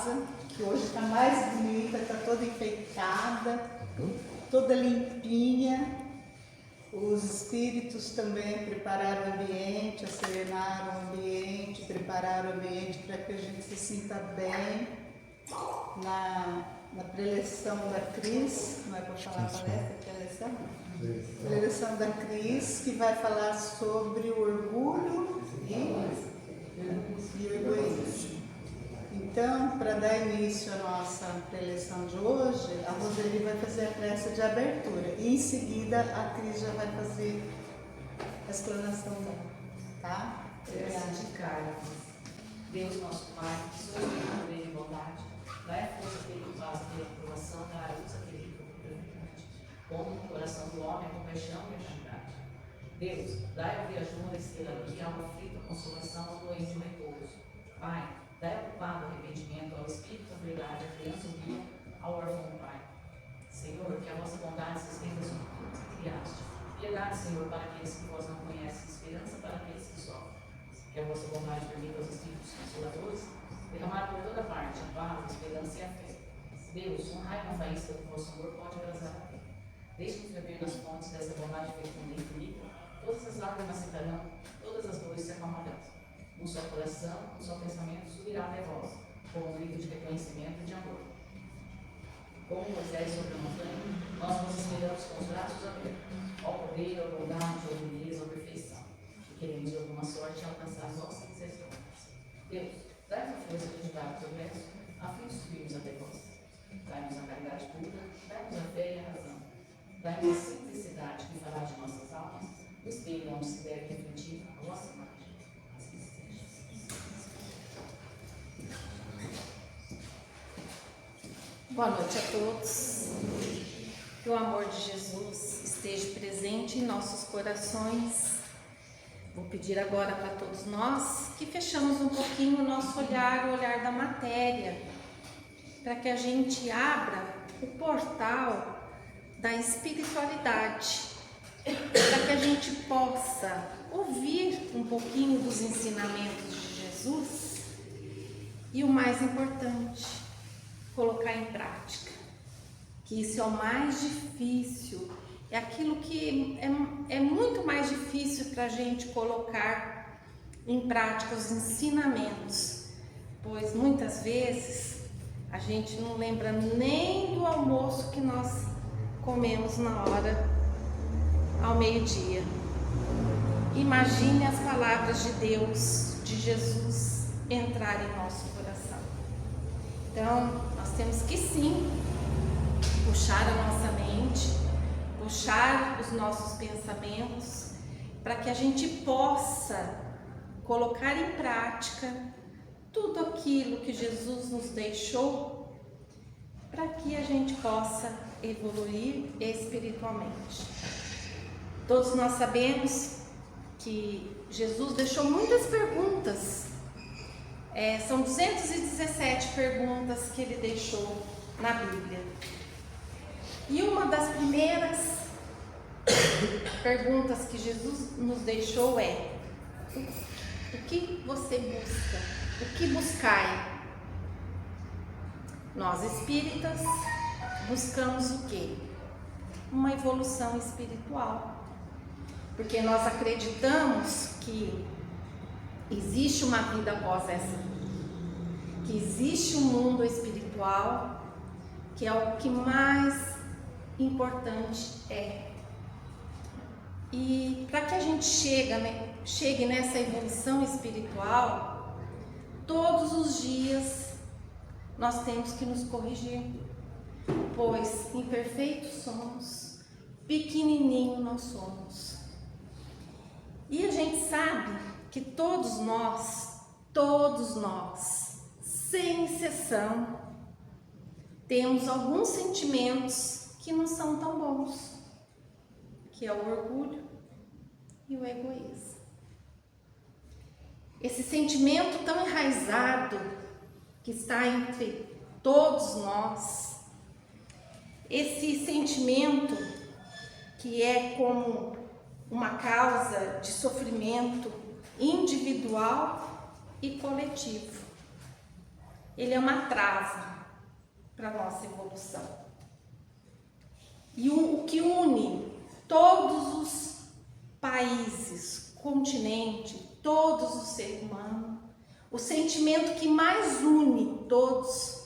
casa, que hoje está mais bonita, está toda enfeitada, toda limpinha. Os espíritos também prepararam o ambiente, acerenaram o ambiente, prepararam o ambiente para que a gente se sinta bem na preleção da Cris, não é para falar palestra, preleção? Preleção da Cris, que vai falar sobre o orgulho e o egoísmo. Então, para dar início à nossa preleção de hoje, a Roseli vai fazer a prece de abertura e em seguida a Cris já vai fazer a explanação dela, tá? Prece de carne. Deus nosso Pai, que sois rico bem e bondade, dai a força àquele que faz a aprovação, dá a luz àquele que procura a verdade. Como no coração do homem a compaixão e a caridade. Deus, dai ao viajor a estrela, ao aflito a consolação, ao doente o repouso. Pai, dai ao culpado arrependimento, ao espírito a verdade, à criança o guia, ao órfão o Pai. Senhor, que a vossa bondade se estenda sobre todos que criaste. Piedade, Senhor, para aqueles que vós não conhecem, esperança para aqueles que sofrem. Que a vossa bondade permita aos espíritos consoladores derramar por toda parte a paz, a esperança e a fé. Deus, honrai com a faísca do vosso amor pode abrasar a terra. Deixe-nos beber nas fontes dessa bondade fecunda e infinita. Todas as lágrimas secarão, todas as dores se acalmarão. Um só coração, um só pensamento subirá até vós, com um grito de reconhecimento e de amor. Como Moisés sobre a montanha, nós nos esperamos com os braços abertos, ao poder, à bondade, à beleza, à perfeição. E queremos de alguma sorte alcançar as vossas excelências. Deus, dai-nos a força de ajudar o progresso, a fim de subirmos até vós. Dai-nos a caridade pura, dai-nos a fé e a razão. Dai-nos a simplicidade que fará de nossas almas o espelho onde se deve refletir a vossa imagem. Boa noite a todos. Que o amor de Jesus esteja presente em nossos corações. Vou pedir agora para todos nós que fechamos um pouquinho o nosso olhar, o olhar da matéria, para que a gente abra o portal da espiritualidade, para que a gente possa ouvir um pouquinho dos ensinamentos de Jesus e o mais importante, colocar em prática, que isso é o mais difícil, é aquilo que é muito mais difícil para a gente colocar em prática os ensinamentos, pois muitas vezes a gente não lembra nem do almoço que nós comemos na hora, ao meio-dia. Imagine as palavras de Deus, de Jesus, entrarem em nosso coração. Então, nós temos que sim puxar a nossa mente, puxar os nossos pensamentos, para que a gente possa colocar em prática tudo aquilo que Jesus nos deixou, para que a gente possa evoluir espiritualmente. Todos nós sabemos que Jesus deixou muitas perguntas. São 217 perguntas que ele deixou na Bíblia. E uma das primeiras perguntas que Jesus nos deixou é: o que você busca? O que buscai? Nós espíritas buscamos o quê? Uma evolução espiritual. Porque nós acreditamos que existe uma vida após essa vida, que existe um mundo espiritual, que é o que mais importante é. E para que a gente chegue nessa evolução espiritual, todos os dias nós temos que nos corrigir, pois imperfeitos somos, pequenininho nós somos. E a gente sabe que todos nós, sem exceção, temos alguns sentimentos que não são tão bons, que é o orgulho e o egoísmo. Esse sentimento tão enraizado que está entre todos nós, esse sentimento que é como uma causa de sofrimento individual e coletivo. ele é uma trava para a nossa evolução. E o que une todos os países, continente, todos os seres humanos, o sentimento que mais une todos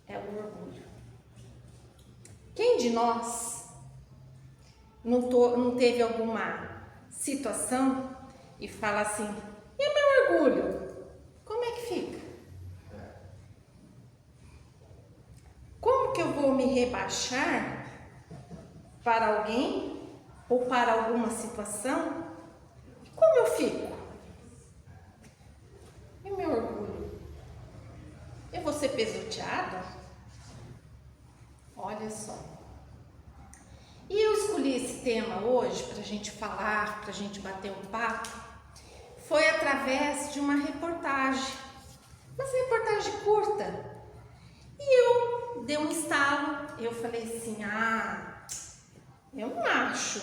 é o orgulho. Quem de nós não teve alguma situação e fala assim, e o meu orgulho? Como é que fica? Como que eu vou me rebaixar para alguém ou para alguma situação? Como eu fico? E o meu orgulho? Eu vou ser pisoteada? Olha só. E eu escolhi esse tema hoje para a gente falar, para a gente bater um papo, foi através de uma reportagem, curta. E eu dei um estalo, eu falei assim, eu não acho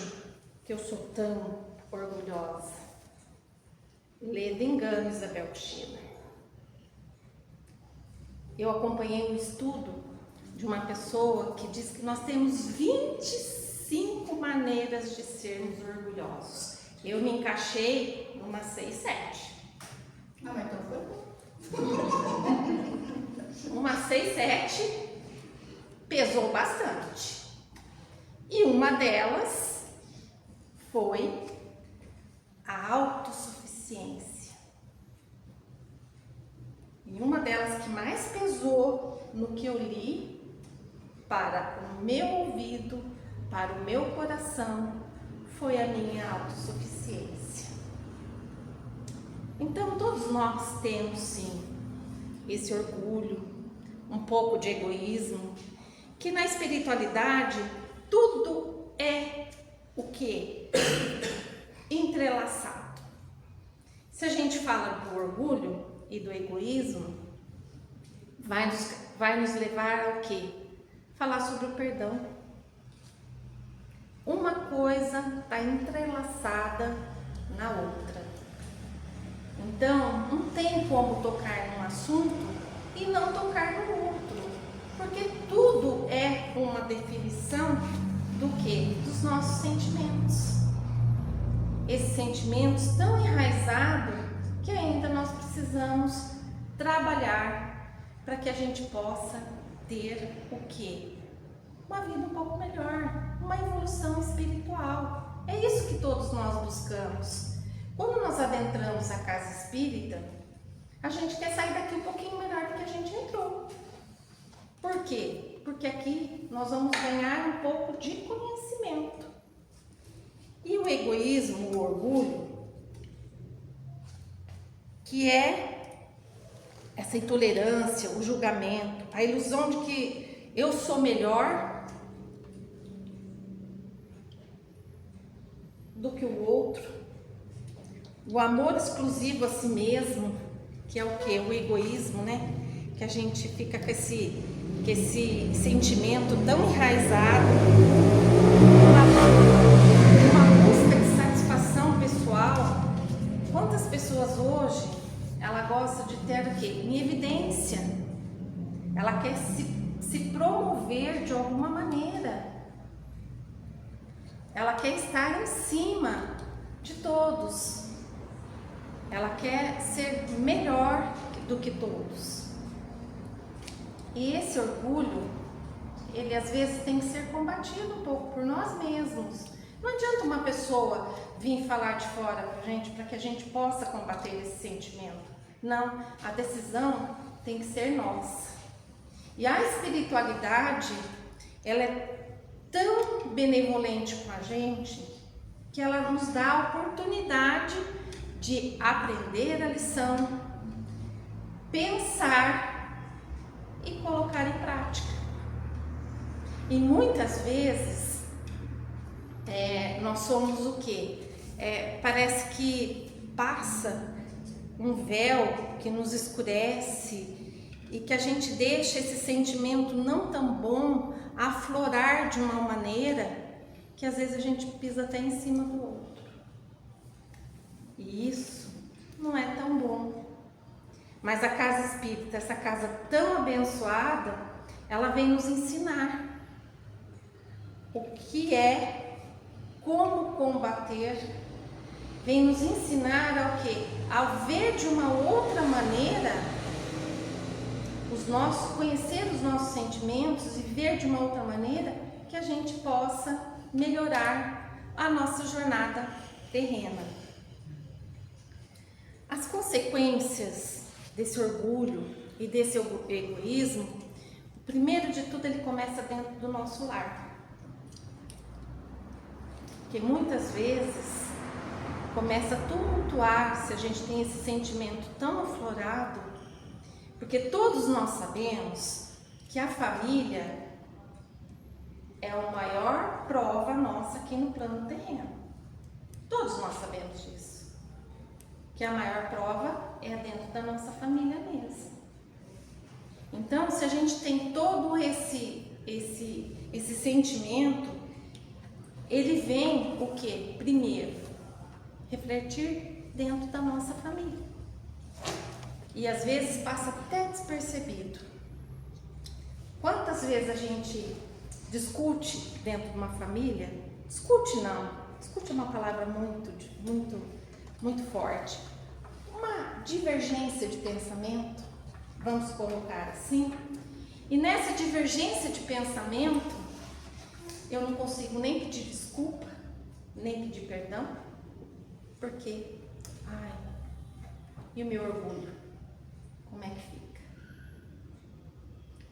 que eu sou tão orgulhosa. Leda engano, Isabel Cristina. Eu acompanhei um estudo de uma pessoa que diz que nós temos 25 maneiras de sermos orgulhosos. Eu me encaixei numa 6, 7. Mas então foi bom. Uma 6, 7 pesou bastante. E uma delas foi a autossuficiência. E uma delas que mais pesou no que eu li, para o meu ouvido, para o meu coração, foi a minha autossuficiência. Então todos nós temos sim esse orgulho, um pouco de egoísmo, que na espiritualidade tudo é o quê? Entrelaçado. Se a gente fala do orgulho e do egoísmo, vai nos levar ao quê? Falar sobre o perdão. Uma coisa está entrelaçada na outra. Então, não tem como tocar num assunto e não tocar no outro, porque tudo é uma definição do quê? Dos nossos sentimentos. Esses sentimentos tão enraizados que ainda nós precisamos trabalhar para que a gente possa ter o quê? Uma vida um pouco melhor, uma evolução espiritual. É isso que todos nós buscamos. Quando nós adentramos a casa espírita, a gente quer sair daqui um pouquinho melhor do que a gente entrou. Por quê? Porque aqui nós vamos ganhar um pouco de conhecimento. E o egoísmo, o orgulho, que é essa intolerância, o julgamento, a ilusão de que eu sou melhor do que o outro, o amor exclusivo a si mesmo, que é o que? O egoísmo, né? Que a gente fica com esse sentimento tão enraizado, uma busca de satisfação pessoal. Quantas pessoas hoje, ela gosta de ter o quê? Em evidência. Ela quer se promover de alguma maneira. Ela quer estar em cima de todos. Ela quer ser melhor do que todos. E esse orgulho, ele às vezes tem que ser combatido um pouco por nós mesmos. Não adianta uma pessoa vir falar de fora pra gente, para que a gente possa combater esse sentimento. Não, a decisão tem que ser nossa. E a espiritualidade, ela é tão benevolente com a gente, que ela nos dá a oportunidade de aprender a lição, pensar e colocar em prática. E muitas vezes nós somos o quê? Parece que passa um véu que nos escurece e que a gente deixa esse sentimento não tão bom aflorar de uma maneira que às vezes a gente pisa até em cima do outro. E isso não é tão bom. Mas a casa espírita, essa casa tão abençoada, ela vem nos ensinar o que é, como combater, vem nos ensinar ao quê? A ver de uma outra maneira conhecer os nossos sentimentos e ver de uma outra maneira que a gente possa melhorar a nossa jornada terrena. As consequências desse orgulho e desse egoísmo, primeiro de tudo, ele começa dentro do nosso lar. Porque muitas vezes começa a tumultuar se a gente tem esse sentimento tão aflorado, porque todos nós sabemos que a família é a maior prova nossa aqui no plano terreno. Todos nós sabemos disso. Que a maior prova é dentro da nossa família mesmo. Então, se a gente tem todo esse sentimento, ele vem o quê? Primeiro, refletir dentro da nossa família. E às vezes passa até despercebido. Quantas vezes a gente discute dentro de uma família? Discute é uma palavra muito forte. Uma divergência de pensamento, vamos colocar assim. E nessa divergência de pensamento, eu não consigo nem pedir desculpa, nem pedir perdão, porque, e o meu orgulho? Como é que fica?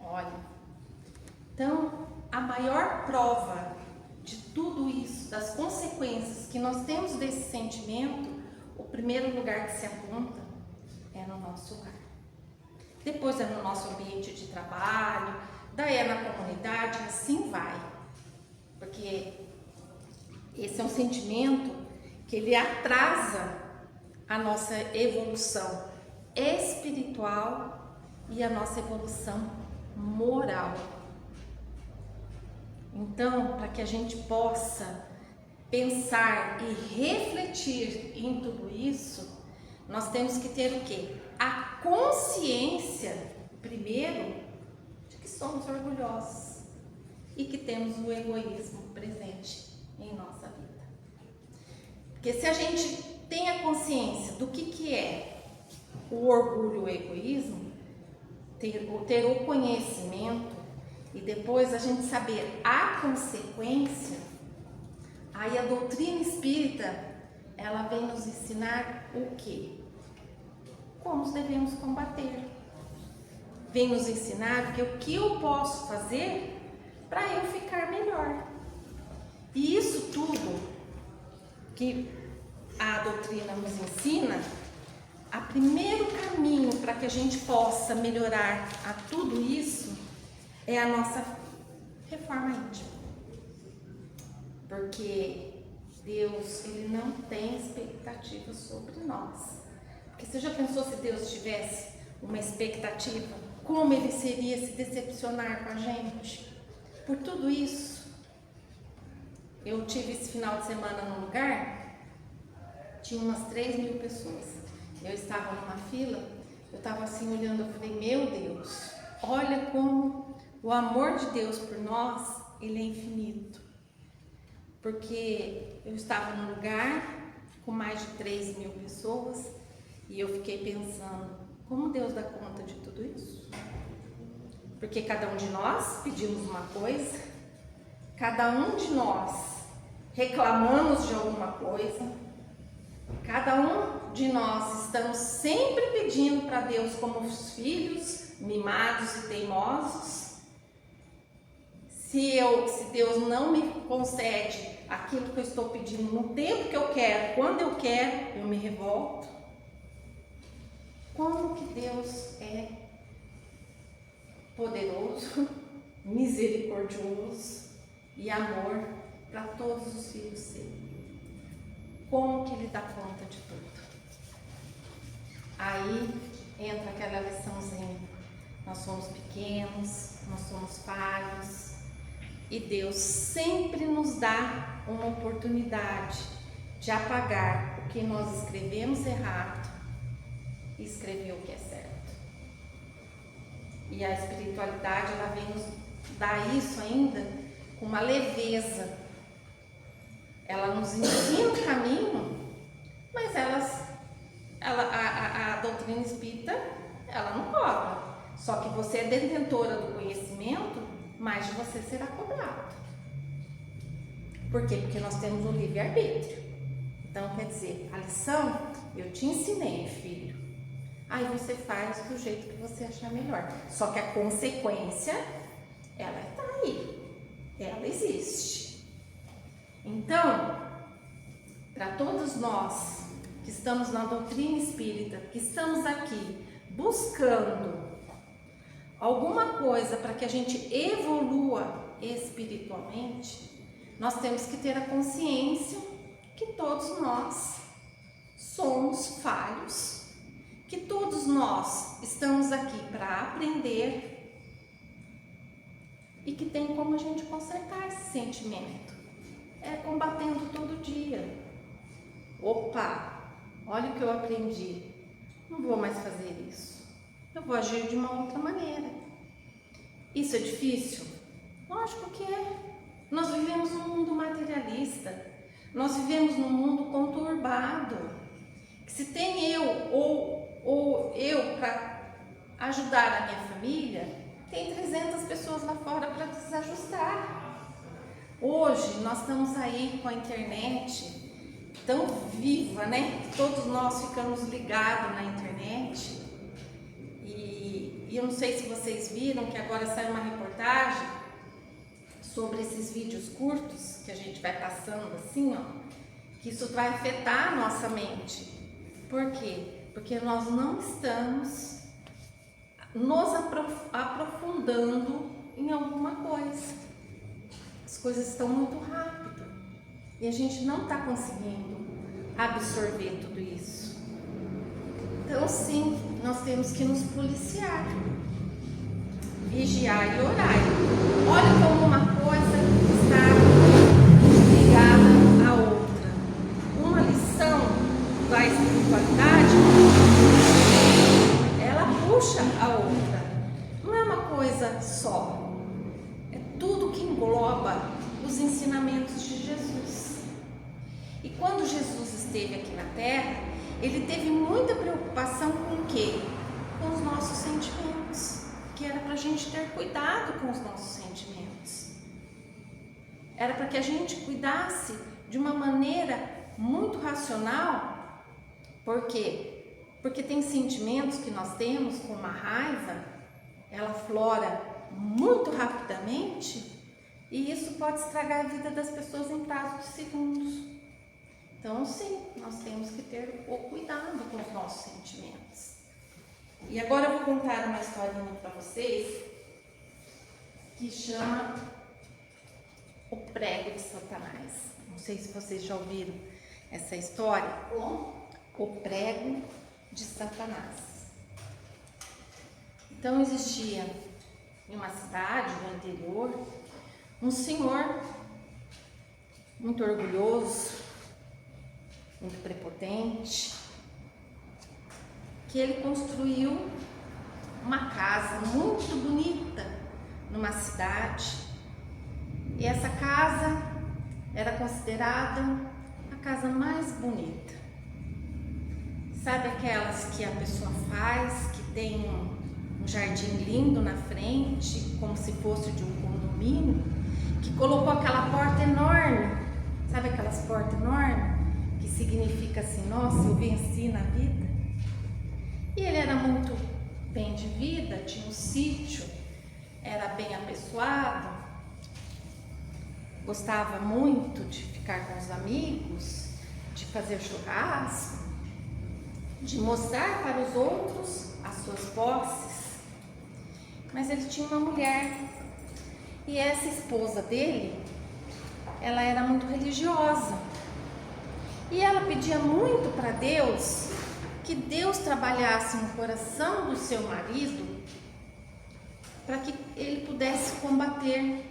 Olha, então a maior prova de tudo isso, das consequências que nós temos desse sentimento, o primeiro lugar que se aponta é no nosso lar. Depois é no nosso ambiente de trabalho, daí é na comunidade, assim vai. Porque esse é um sentimento que ele atrasa a nossa evolução espiritual e a nossa evolução moral. Então, para que a gente possa pensar e refletir em tudo isso, nós temos que ter o quê? A consciência, primeiro, de que somos orgulhosos e que temos o egoísmo presente em nossa vida. Porque se a gente tem a consciência do que é o orgulho e o egoísmo, ter o conhecimento e depois a gente saber a consequência, aí a doutrina espírita, ela vem nos ensinar o quê? Como devemos combater. Vem nos ensinar o que eu posso fazer para eu ficar melhor. E isso tudo que a doutrina nos ensina, o primeiro caminho para que a gente possa melhorar a tudo isso é a nossa reforma íntima. Porque Deus, ele não tem expectativa sobre nós. Porque você já pensou se Deus tivesse uma expectativa? Como ele seria se decepcionar com a gente? Por tudo isso, eu tive esse final de semana num lugar, tinha umas 3.000 pessoas. Eu estava numa fila, eu estava assim olhando, eu falei, meu Deus, olha como o amor de Deus por nós, ele é infinito. Porque eu estava num lugar com mais de 3.000 pessoas e eu fiquei pensando, como Deus dá conta de tudo isso? Porque cada um de nós pedimos uma coisa, cada um de nós reclamamos de alguma coisa, cada um de nós estamos sempre pedindo para Deus como os filhos mimados e teimosos. Se Deus não me concede aquilo que eu estou pedindo no tempo que eu quero, quando eu quero, eu me revolto. Como que Deus é poderoso, misericordioso e amor para todos os filhos seus. Como que ele dá conta de tudo? Aí entra aquela liçãozinha. Nós somos pequenos, nós somos falhos e Deus sempre nos dá uma oportunidade de apagar o que nós escrevemos errado e escrever o que é certo. E a espiritualidade, ela vem nos dar isso ainda com uma leveza. Ela nos ensina o caminho, mas a doutrina espírita, ela não cobra. Só que você é detentora do conhecimento, mais de você será cobrado. Por quê? Porque nós temos um livre-arbítrio. Então, quer dizer, a lição eu te ensinei, filho. Aí você faz do jeito que você achar melhor. Só que a consequência, ela está aí. Ela existe. Então, para todos nós que estamos na doutrina espírita, que estamos aqui buscando alguma coisa para que a gente evolua espiritualmente, nós temos que ter a consciência que todos nós somos falhos, que todos nós estamos aqui para aprender e que tem como a gente consertar esse sentimento. É combatendo todo dia. Opa, olha o que eu aprendi. Não vou mais fazer isso. Eu vou agir de uma outra maneira. Isso é difícil? Lógico que é. Nós vivemos num mundo materialista. Nós vivemos num mundo conturbado. Que se tem eu ou eu para ajudar a minha família, tem 300 pessoas lá fora para desajustar. Hoje nós estamos aí com a internet tão viva, né? Todos nós ficamos ligados na internet. E eu não sei se vocês viram que agora saiu uma reportagem sobre esses vídeos curtos que a gente vai passando assim, ó, que isso vai afetar a nossa mente. Por quê? Porque nós não estamos nos aprofundando em alguma coisa. As coisas estão muito rápido e a gente não está conseguindo absorver tudo isso. Então, sim, nós temos que nos policiar, vigiar e orar. Olha como uma coisa está ligada à outra. Uma lição da espiritualidade, ela puxa a outra. Não é uma coisa só. É tudo que engloba os ensinamentos de Jesus. E quando Jesus esteve aqui na Terra, ele teve muita preocupação com o quê? Com os nossos sentimentos. Que era para a gente ter cuidado com os nossos sentimentos. Era para que a gente cuidasse de uma maneira muito racional. Por quê? Porque tem sentimentos que nós temos, como a raiva, ela flora muito rapidamente e isso pode estragar a vida das pessoas em prazo de segundos. Então, sim, nós temos que ter o cuidado com os nossos sentimentos. E agora eu vou contar uma historinha para vocês que chama O Prego de Satanás. Não sei se vocês já ouviram essa história. O Prego de Satanás. Então, existia em uma cidade do interior um senhor muito orgulhoso, muito prepotente, que ele construiu uma casa muito bonita numa cidade, e essa casa era considerada a casa mais bonita. Sabe aquelas que a pessoa faz, que tem um jardim lindo na frente, como se fosse de um condomínio, que colocou aquela porta enorme, sabe aquelas portas enormes, que significa assim, nossa, eu venci na vida. E ele era muito bem de vida, tinha um sítio, era bem apessoado, gostava muito de ficar com os amigos, de fazer churrasco, de mostrar para os outros as suas posses. Mas ele tinha uma mulher, e essa esposa dele, ela era muito religiosa, e ela pedia muito para Deus que Deus trabalhasse no coração do seu marido para que ele pudesse combater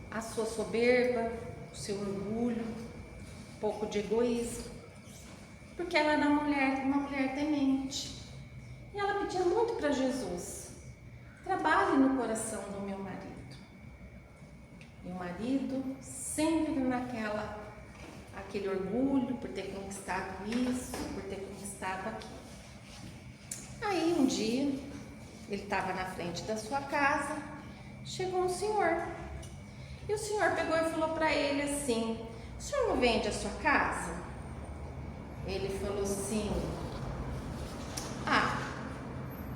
a sua soberba, o seu orgulho, um pouco de egoísmo, porque ela era uma mulher temente. E ela pedia muito para Jesus: coração do meu marido. Meu marido sempre aquele orgulho por ter conquistado isso, por ter conquistado aquilo. Aí um dia, ele estava na frente da sua casa, chegou um senhor. E o senhor pegou e falou para ele assim: o senhor não vende a sua casa? Ele falou assim: ah,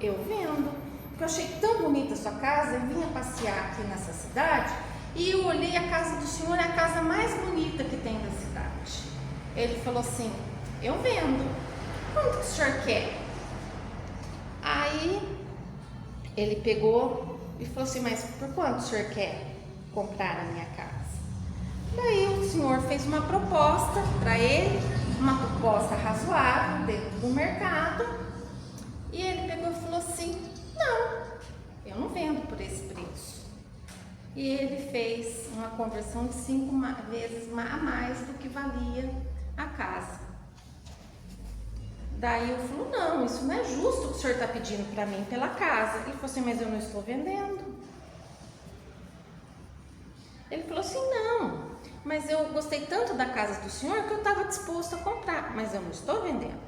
eu vendo, porque eu achei tão bonita a sua casa, eu vinha passear aqui nessa cidade e eu olhei a casa do senhor, é a casa mais bonita que tem da cidade. Ele falou assim: eu vendo, quanto que o senhor quer? Aí ele pegou e falou assim: mas por quanto o senhor quer comprar a minha casa? Daí o senhor fez uma proposta para ele, uma proposta razoável dentro do mercado, e ele pegou e falou assim: não, eu não vendo por esse preço. E ele fez uma conversão de 5 vezes a mais do que valia a casa. Daí eu falei: não, isso não é justo o que o senhor está pedindo para mim pela casa. Ele falou assim: mas eu não estou vendendo. Ele falou assim: não, mas eu gostei tanto da casa do senhor que eu estava disposto a comprar, mas eu não estou vendendo.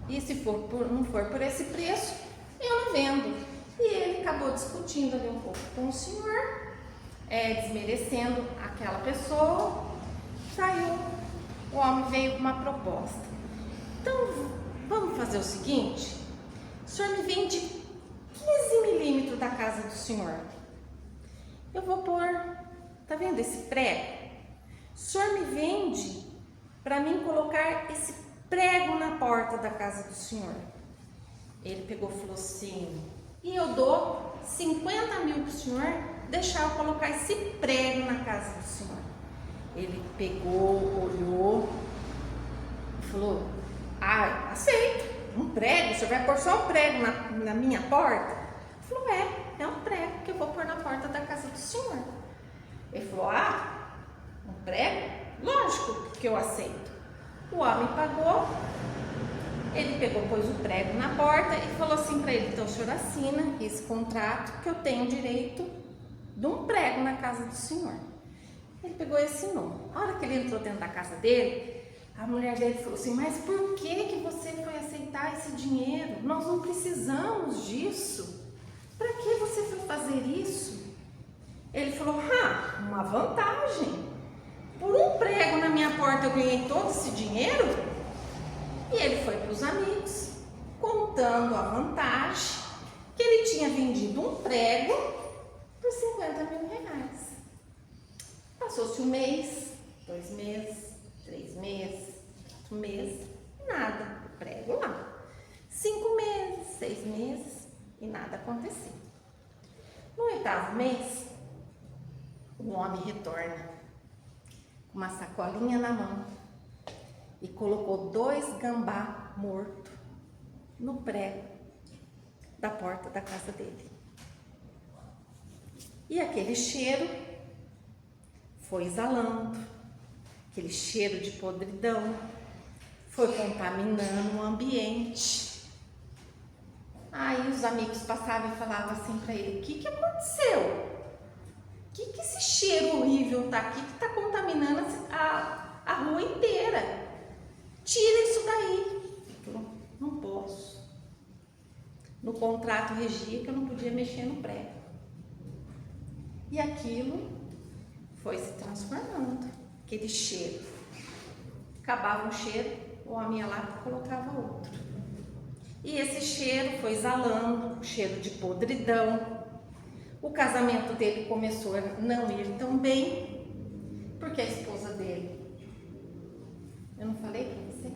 E se não for por esse preço, eu não vendo. E ele acabou discutindo ali um pouco com o senhor, desmerecendo aquela pessoa. Saiu, o homem veio com uma proposta. Então, vamos fazer o seguinte: o senhor me vende 15 milímetros da casa do senhor. Eu vou pôr, tá vendo esse prego? O senhor me vende para mim colocar esse prego na porta da casa do senhor. Ele pegou e falou assim: e eu dou 50 mil para o senhor deixar eu colocar esse prego na casa do senhor. Ele pegou, olhou e falou: ah, aceito, um prego, o senhor vai pôr só um prego na minha porta? Ele falou: é um prego que eu vou pôr na porta da casa do senhor. Ele falou: ah, um prego? Lógico que eu aceito. O homem pagou, ele pegou, pôs o prego na porta e falou assim para ele: então o senhor assina esse contrato que eu tenho direito de um prego na casa do senhor. Ele pegou e assinou. A hora que ele entrou dentro da casa dele, a mulher dele falou assim: mas por que você foi aceitar esse dinheiro? Nós não precisamos disso. Para que você foi fazer isso? Ele falou: ah, uma vantagem. Por um prego na minha porta eu ganhei todo esse dinheiro? E ele foi para os amigos, contando a vantagem que ele tinha vendido um prego por 50 mil reais. Passou-se 1 mês, 2 meses, 3 meses, 4 meses, nada, o prego lá. 5 meses, 6 meses e nada aconteceu. No 8º mês, o homem retorna com uma sacolinha na mão e colocou 2 gambá mortos no prego da porta da casa dele. E aquele cheiro foi exalando, aquele cheiro de podridão foi contaminando o ambiente. Aí os amigos passavam e falavam assim para ele: o que aconteceu? Que esse cheiro horrível tá aqui que está contaminando a rua inteira? Tira isso daí. Ele falou: não posso. No contrato regia que eu não podia mexer no prego. E aquilo foi se transformando. Aquele cheiro. Acabava um cheiro, o homem ia lá e colocava outro. E esse cheiro foi exalando, cheiro de podridão. O casamento dele começou a não ir tão bem, porque a esposa dele, eu não falei para você?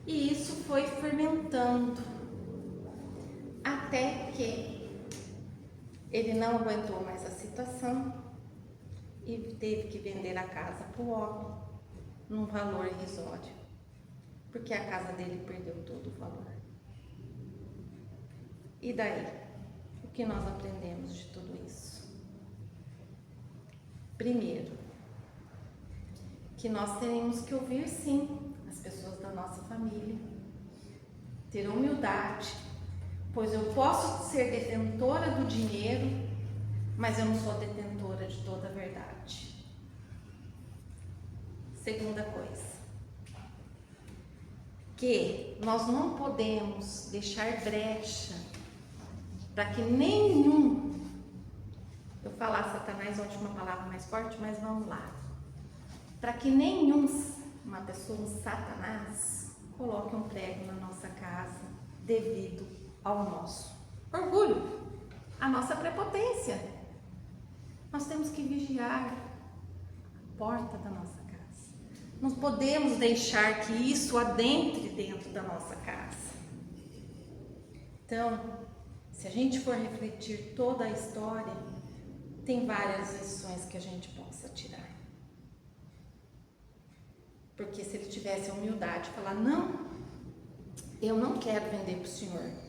E isso foi fermentando, até que ele não aguentou mais a situação e teve que vender a casa para o homem, num valor irrisório, porque a casa dele perdeu todo o valor. E daí? O que nós aprendemos de tudo isso? Primeiro, que nós teremos que ouvir sim as pessoas da nossa família, ter humildade, pois eu posso ser detentora do dinheiro, mas eu não sou detentora de toda a verdade. Segunda coisa, que nós não podemos deixar brecha para que nenhum, eu falar Satanás, ontem uma palavra mais forte, mas vamos lá, para que uma pessoa, um Satanás, coloque um prego na nossa casa devido ao nosso orgulho, a nossa prepotência. Nós temos que vigiar a porta da nossa casa. Não podemos deixar que isso adentre dentro da nossa casa. Então, se a gente for refletir toda a história, tem várias lições que a gente possa tirar. Porque se ele tivesse a humildade de falar, não, eu não quero vender para o senhor,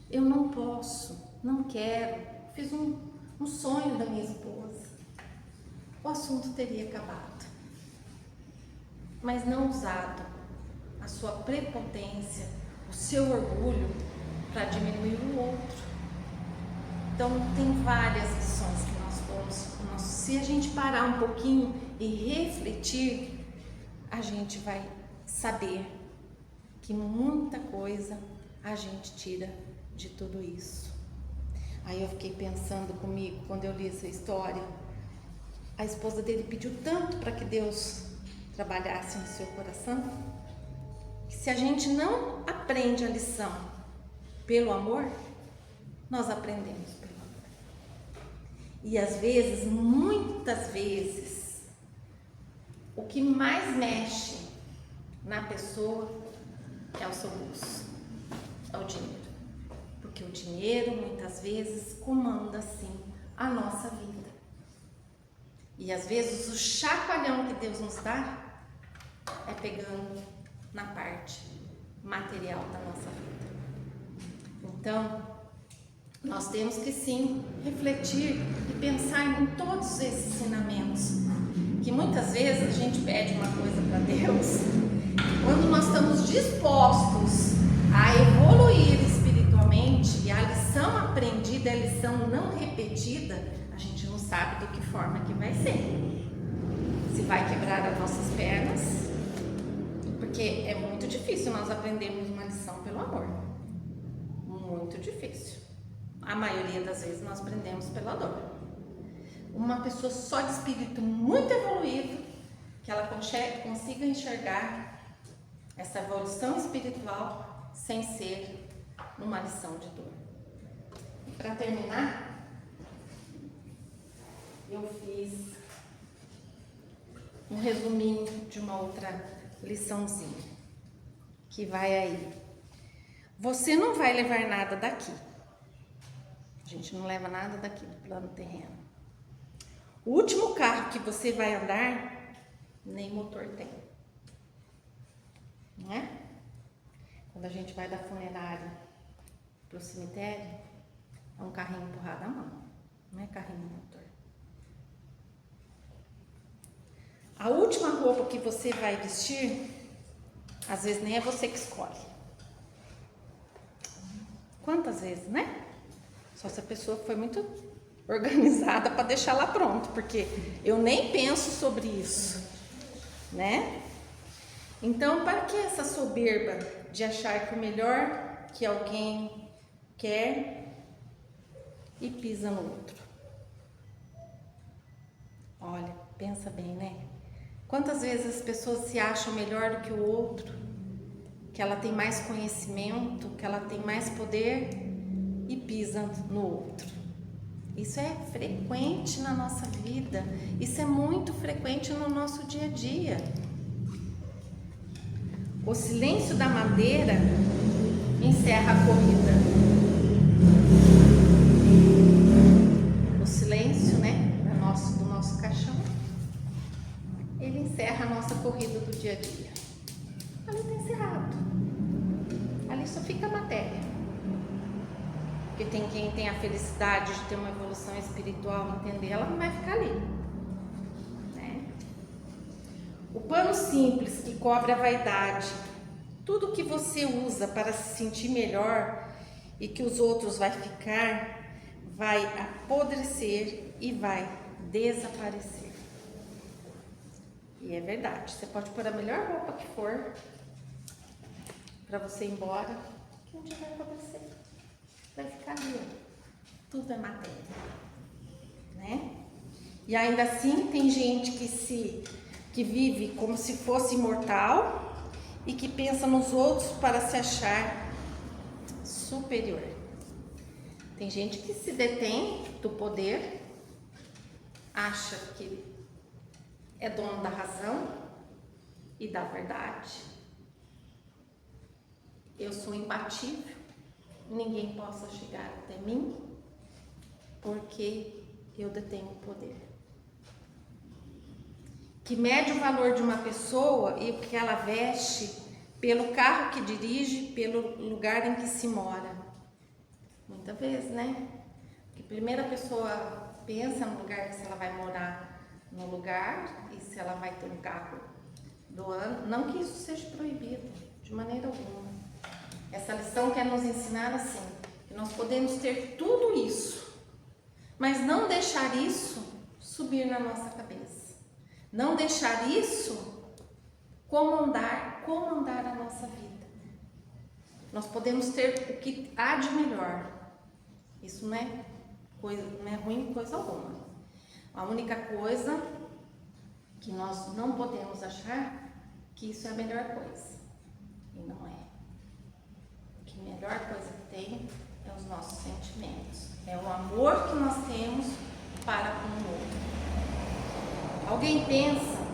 eu não posso, não quero, fiz um sonho da minha esposa, o assunto teria acabado. Mas não usado a sua prepotência, o seu orgulho para diminuir o outro. Então tem várias lições que nós se a gente parar um pouquinho e refletir, a gente vai saber que muita coisa a gente tira de tudo isso. Aí eu fiquei pensando comigo, quando eu li essa história, a esposa dele pediu tanto para que Deus trabalhasse no seu coração, que se a gente não aprende a lição pelo amor, nós aprendemos pelo amor. E às vezes, muitas vezes, o que mais mexe na pessoa é o seu bolso, é o dinheiro. Porque o dinheiro, muitas vezes, comanda, sim, a nossa vida. E às vezes, o chacoalhão que Deus nos dá é pegando na parte material da nossa vida. Então, nós temos que, sim, refletir e pensar em todos esses ensinamentos. Que muitas vezes a gente pede uma coisa para Deus, quando nós estamos dispostos a evoluir espiritualmente e a lição aprendida, a lição não repetida, a gente não sabe de que forma que vai ser. Se vai quebrar as nossas pernas, porque é muito difícil nós aprendermos uma lição pelo amor. Muito difícil. A maioria das vezes nós aprendemos pela dor. Uma pessoa só de espírito muito evoluído, que ela consiga enxergar essa evolução espiritual sem ser uma lição de dor. E para terminar, eu fiz um resuminho de uma outra liçãozinha, que vai aí. Você não vai levar nada daqui. A gente não leva nada daqui do plano terreno. O último carro que você vai andar, nem motor tem. Não é? Quando a gente vai da funerária para o cemitério, é um carrinho empurrado à mão. Não é carrinho motor. A última roupa que você vai vestir, às vezes nem é você que escolhe. Quantas vezes, né? Só se a pessoa foi muito organizada para deixar lá pronto, porque eu nem penso sobre isso, né? Então, para que essa soberba de achar que o melhor que alguém quer e pisa no outro? Olha, pensa bem, né? Quantas vezes as pessoas se acham melhor do que o outro, que ela tem mais conhecimento, que ela tem mais poder e pisa no outro? Isso é frequente na nossa vida, isso é muito frequente no nosso dia a dia. O silêncio da madeira encerra a corrida. O silêncio, né, do nosso caixão, ele encerra a nossa corrida do dia a dia. Ali está encerrado. Ali só fica a matéria. Porque tem quem tem a felicidade de ter uma evolução espiritual, entender, ela não vai ficar ali, né? O pano simples que cobre a vaidade, tudo que você usa para se sentir melhor e que os outros vai ficar, vai apodrecer e vai desaparecer. E é verdade, você pode pôr a melhor roupa que for para você ir embora, que um dia vai apodrecer, vai ficar ali, tudo é matéria, né? E ainda assim tem gente que vive como se fosse imortal e que pensa nos outros para se achar superior. Tem gente que se detém do poder, acha que é dono da razão e da verdade. Eu sou imbatível, ninguém possa chegar até mim, porque eu detenho o poder. Que mede o valor de uma pessoa e o que ela veste pelo carro que dirige, pelo lugar em que se mora. Muitas vezes, né? Porque primeiro a pessoa pensa no lugar, que se ela vai morar no lugar e se ela vai ter um carro do ano. Não que isso seja proibido, de maneira alguma. Essa lição quer nos ensinar assim, que nós podemos ter tudo isso, mas não deixar isso subir na nossa cabeça. Não deixar isso comandar a nossa vida. Nós podemos ter o que há de melhor. Isso não é ruim coisa alguma. A única coisa que nós não podemos achar que isso é a melhor coisa. E não é. Que a melhor coisa que tem é os nossos sentimentos. É o amor que nós temos para com o outro. Alguém pensa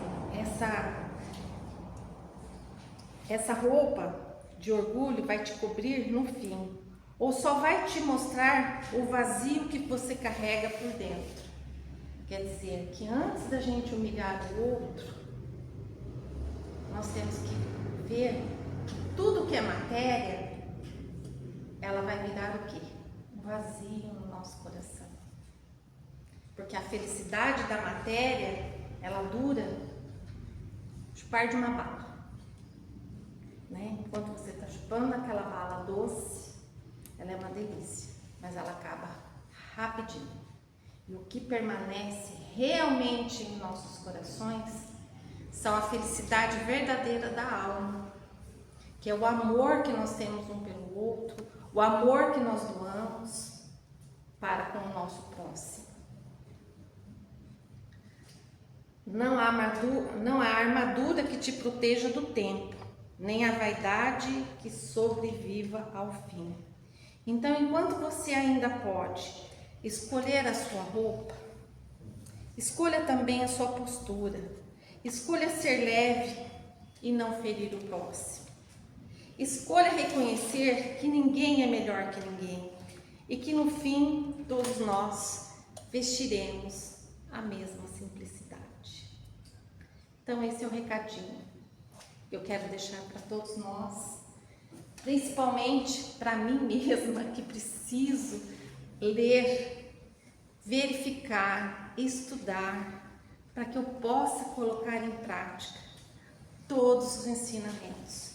essa roupa de orgulho vai te cobrir no fim, ou só vai te mostrar o vazio que você carrega por dentro. Quer dizer, que antes da gente humilhar o outro, nós temos que ver que tudo que é matéria, ela vai virar o quê? Um vazio no nosso coração. Porque a felicidade da matéria, ela dura chupar de uma bala, né? Enquanto você está chupando aquela bala doce, ela é uma delícia, mas ela acaba rapidinho. E o que permanece realmente em nossos corações são a felicidade verdadeira da alma, que é o amor que nós temos um pelo outro, o amor que nós doamos para com o nosso próximo. Não há armadura que te proteja do tempo, nem a vaidade que sobreviva ao fim. Então, enquanto você ainda pode escolher a sua roupa, escolha também a sua postura, escolha ser leve e não ferir o próximo. Escolha reconhecer que ninguém é melhor que ninguém e que no fim todos nós vestiremos a mesma simplicidade. Então esse é o recadinho que eu quero deixar para todos nós, principalmente para mim mesma, que preciso ler, verificar, estudar, para que eu possa colocar em prática todos os ensinamentos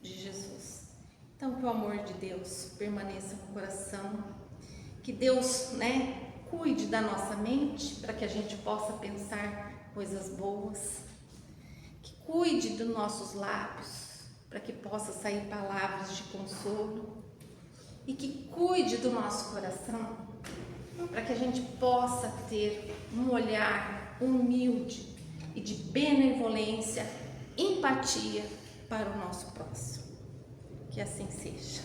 de Jesus. Então que o amor de Deus permaneça no coração, que Deus, cuide da nossa mente para que a gente possa pensar coisas boas, que cuide dos nossos lábios para que possa sair palavras de consolo e que cuide do nosso coração para que a gente possa ter um olhar humilde e de benevolência, empatia para o nosso próximo. Que assim seja.